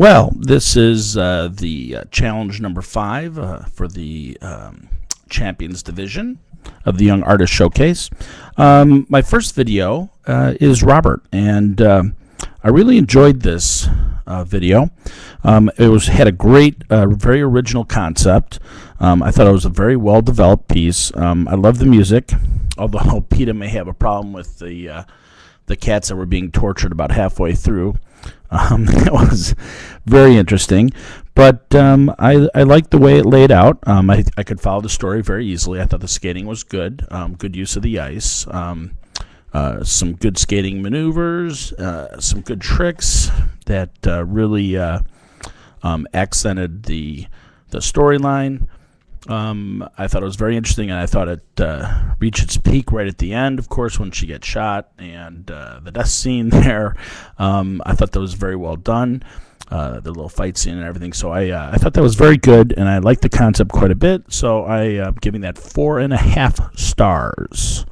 Well, this is the challenge number 5 for the Champions Division of the Young Artist Showcase. My first video is Robert, and I really enjoyed this video. It had a great, very original concept. I thought it was a very well-developed piece. I love the music, although PETA may have a problem with the cats that were being tortured about halfway through. It was very interesting, but I liked the way it laid out. I could follow the story very easily. I thought the skating was good, good use of the ice, some good skating maneuvers, some good tricks that really accented the storyline. I thought it was very interesting, and I thought it reached its peak right at the end, of course, when she gets shot, and the death scene there. I thought that was very well done, the little fight scene and everything. So I thought that was very good, and I liked the concept quite a bit, so I'm giving that 4.5 stars.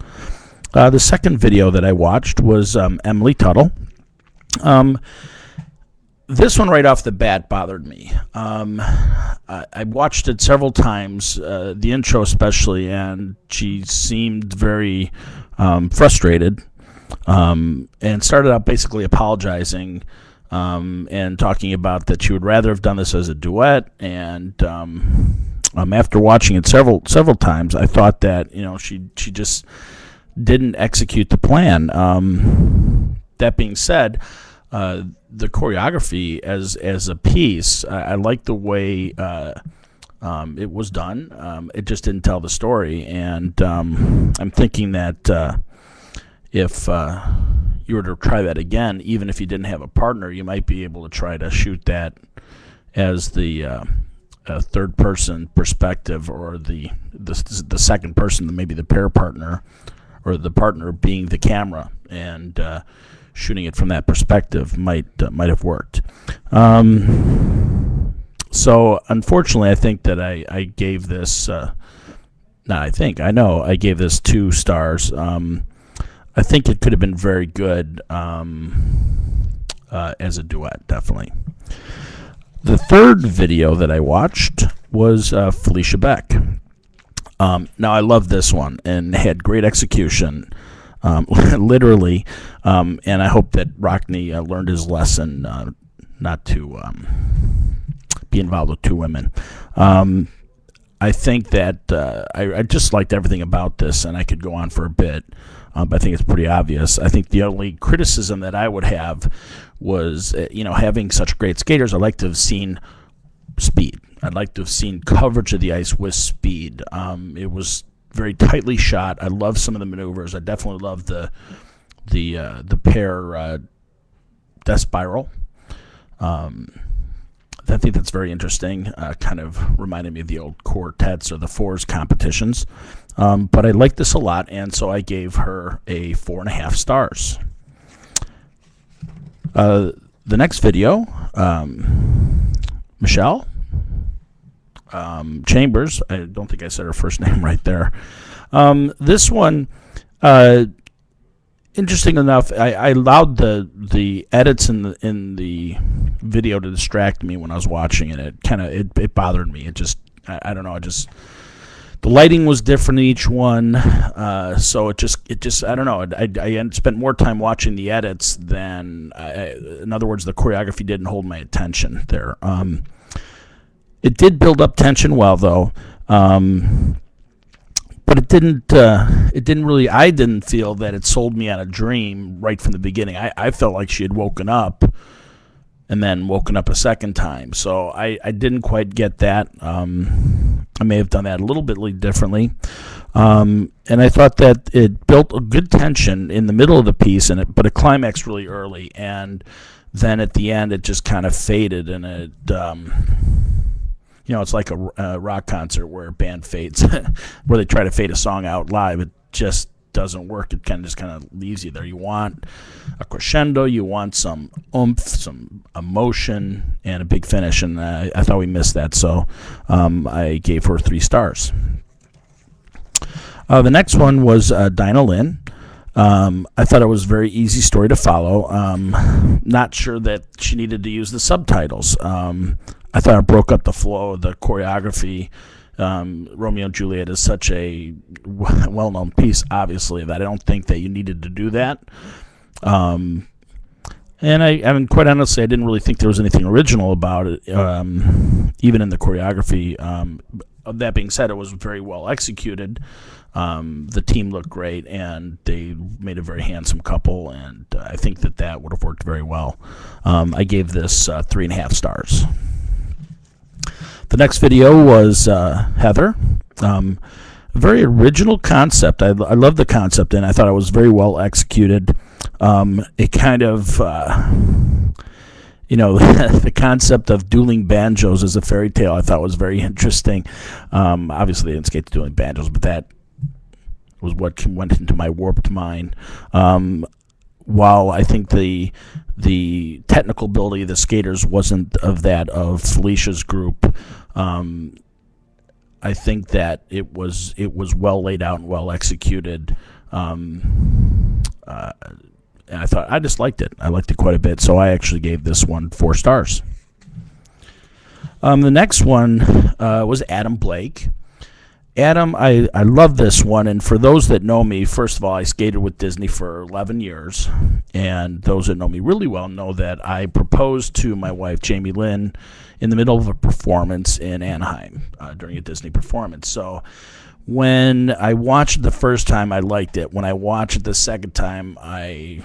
The second video that I watched was Emily Tuttle. This one right off the bat bothered me. I watched it several times, the intro especially, and she seemed very frustrated, and started out basically apologizing and talking about that she would rather have done this as a duet. And after watching it several times, I thought that she just didn't execute the plan. That being said, the choreography as a piece, I like the way it was done. It just didn't tell the story, and I'm thinking that if you were to try that again, even if you didn't have a partner, you might be able to try to shoot that as the third-person perspective, or the second person, maybe the pair partner, or the partner being the camera, and shooting it from that perspective might have worked. So unfortunately, I think that I gave this. I know I gave this 2 stars. I think it could have been very good as a duet, definitely. The third video that I watched was Felicia Beck. Now I love this one and had great execution. Literally, and I hope that Rockney learned his lesson not to be involved with 2 women. I think that I just liked everything about this, and I could go on for a bit, but I think it's pretty obvious. I think the only criticism that I would have was, having such great skaters, I'd like to have seen speed. I'd like to have seen coverage of the ice with speed. It was very tightly shot. I love some of the maneuvers. I definitely love the pair death spiral. I think that's very interesting. Kind of reminded me of the old quartets or the fours competitions. But I like this a lot, and so I gave her a 4.5 stars. The next video, Michelle Chambers. I don't think I said her first name right there. This one, interesting enough, I allowed the edits in the video to distract me when I was watching it. It bothered me. It just, I don't know. The lighting was different in each one, so it just I don't know. I spent more time watching the edits than, in other words, the choreography didn't hold my attention there. It did build up tension well, though, but it didn't really. I didn't feel that it sold me on a dream right from the beginning. I felt like she had woken up and then woken up a second time, so I didn't quite get that. I may have done that a little bit differently, and I thought that it built a good tension in the middle of the piece, but it climaxed really early, and then at the end it just kind of faded, and it. It's like a rock concert where a band fades, where they try to fade a song out live. It just doesn't work. It kind of leaves you there. You want a crescendo, you want some oomph, some emotion, and a big finish. And I thought we missed that, so I gave her 3 stars. The next one was Dinah Lynn. I thought it was a very easy story to follow. Not sure that she needed to use the subtitles. I thought it broke up the flow of the choreography. Romeo and Juliet is such a well-known piece, obviously, that I don't think that you needed to do that. And I mean, quite honestly, I didn't really think there was anything original about it, even in the choreography. That being said, it was very well executed. The team looked great, and they made a very handsome couple, and I think that would have worked very well. I gave this 3.5 stars. The next video was Heather. A very original concept. I love the concept, and I thought it was very well executed. It kind of, the concept of dueling banjos as a fairy tale I thought was very interesting. Obviously, I didn't skate to dueling banjos, but that was what went into my warped mind. While I think the technical ability of the skaters wasn't of that of Felicia's group, I think that it was well laid out and well executed. And I just liked it. I liked it quite a bit, so I actually gave this one 4 stars. The next one was Adam Blake. Adam, I love this one, and for those that know me, first of all, I skated with Disney for 11 years, and those that know me really well know that I proposed to my wife, Jamie Lynn, in the middle of a performance in Anaheim during a Disney performance. So when I watched it the first time, I liked it. When I watched it the second time, I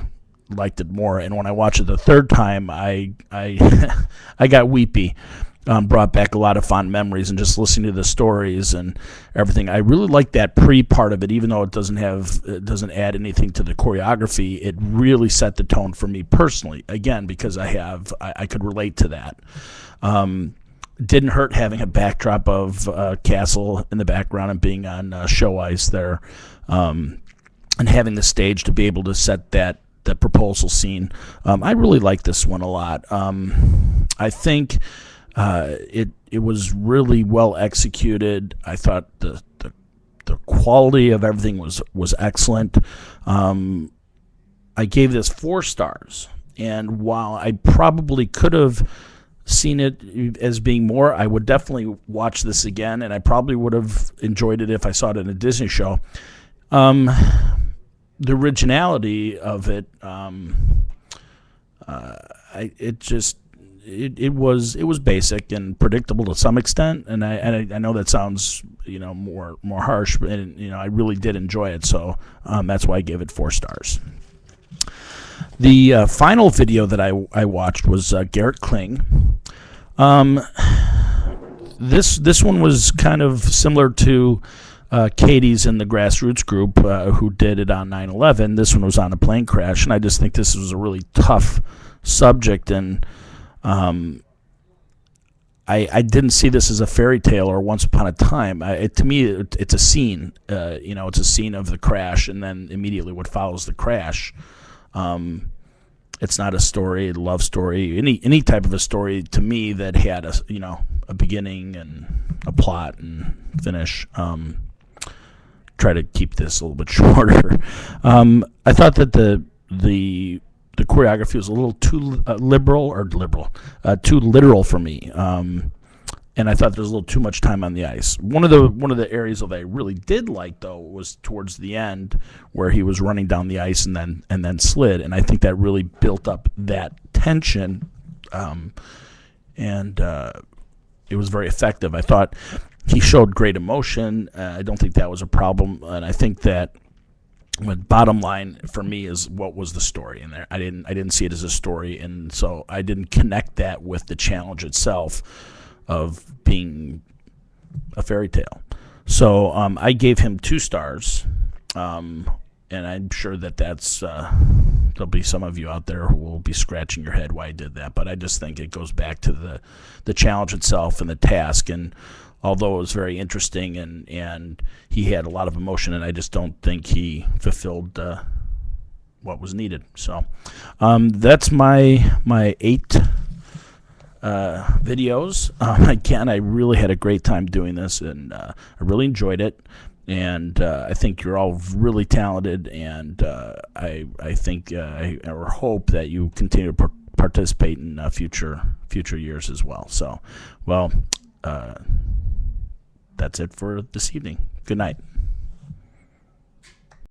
liked it more, and when I watched it the third time, I got weepy. Brought back a lot of fond memories, and just listening to the stories and everything. I really like that part of it, even though it doesn't add anything to the choreography. It really set the tone for me personally. Again, because I could relate to that. Didn't hurt having a backdrop of castle in the background and being on show ice there, and having the stage to be able to set that proposal scene. I really like this one a lot. I think. It was really well executed. I thought the quality of everything was excellent. I gave this 4 stars, and while I probably could have seen it as being more, I would definitely watch this again, and I probably would have enjoyed it if I saw it in a Disney show. The originality of it, It was basic and predictable to some extent, and I know that sounds more harsh, but I really did enjoy it, so that's why I gave it 4 stars. The final video that I watched was Garrett Kling. This one was kind of similar to Katie's in the Grassroots group, who did it on 9/11. This one was on a plane crash, and I just think this was a really tough subject, and I didn't see this as a fairy tale or Once Upon a Time. To me, it's a scene. It's a scene of the crash, and then immediately what follows the crash. It's not a story, a love story, any type of a story to me that had a beginning and a plot and finish. Try to keep this a little bit shorter. I thought that the choreography was a little too too literal for me, and I thought there was a little too much time on the ice. One of the areas that I really did like, though, was towards the end where he was running down the ice and then slid, and I think that really built up that tension, and it was very effective. I thought he showed great emotion. I don't think that was a problem, and I think that. But bottom line for me is, what was the story in there? I didn't see it as a story, and so I didn't connect that with the challenge itself of being a fairy tale. So I gave him 2 stars, and I'm sure that's there'll be some of you out there who will be scratching your head why I did that. But I just think it goes back to the challenge itself and the task, and although it was very interesting and he had a lot of emotion, and I just don't think he fulfilled what was needed. So that's my 8 videos. Again, I really had a great time doing this, and I really enjoyed it. And I think you're all really talented, and I think or hope that you continue to participate in future years as well. So, well, that's it for this evening. Good night.